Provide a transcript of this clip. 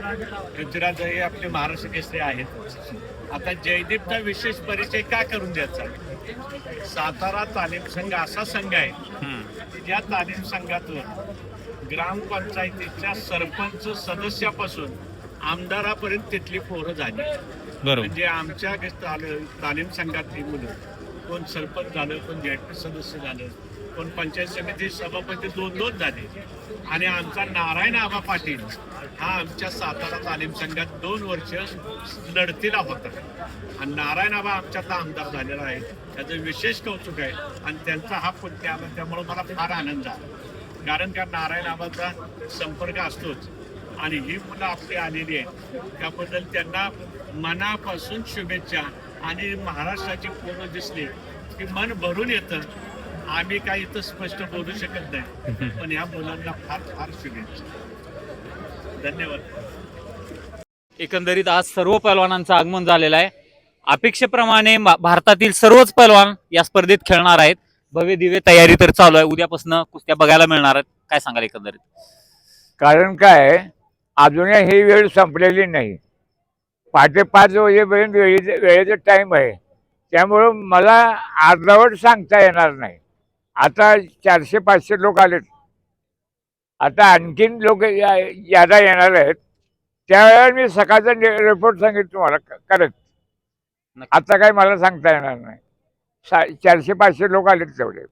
पृथ्वीराज हे आपले महाराष्ट्र केसरी आहेत. आता जयदीपचा विशेष परिचय का करून द्यायचा? सातारा तालीम संघ असा संघ आहे की ज्या तालीम संघातून ग्रामपंचायतीच्या सरपंच सदस्यापासून आमदारापर्यंत तिथली पोरं झाली. म्हणजे आमच्या तालीम संघातली मुलं कोण सरपंच झालं, कोण जॅट सदस्य झालं, कोण पंचायत समिती सभापती दोन झाले. आणि आमचा नारायण आबा पाटील हा आमच्या सातारा तालीम संघात 2 वर्ष लढतीला होता आणि नारायण आबा आमच्यातला आमदार झालेला आहे. त्याचं विशेष कौतुक आहे आणि त्यांचा हा पुण्य आला, त्यामुळे मला फार आनंद झाला. कारण का नारायण आबाचा संपर्क असतोच आणि ही मुलं आपली आलेली आहेत त्याबद्दल त्यांना मनापासून शुभेच्छा. आणि महाराष्ट्राची पोरं दिसली की मन भरून येतं. आम्ही काही इथं स्पष्ट बोलू शकत नाही, पण या मुलांना फार फार शुभेच्छा. धन्यवाद. एकंदरीत आज सर्व पैलवानांचं आगमन झालेलं आहे. अपेक्षेप्रमाणे भारतातील सर्वच पैलवान या स्पर्धेत खेळणार आहेत. भव्य दिव्य तयारी तर चालू आहे. उद्यापासून कुस्त्या बघायला मिळणार आहेत. काय सांगाल एकंदरीत? कारण काय, अजूनही ही वेळ संपलेली नाही. पहाटे 5 वाजेपर्यंत वेळेचा टाइम आहे. त्यामुळं मला अर्धवट सांगता येणार नाही. आता 400-500 लोक आलेत. आता आणखीन लोक ज्यादा येणार आहेत. त्यावेळेला मी सकाळचा रिपोर्ट सांगितलं तुम्हाला करत. आता काय मला सांगता येणार नाही. 400-500 लोक आलेत तेवढे.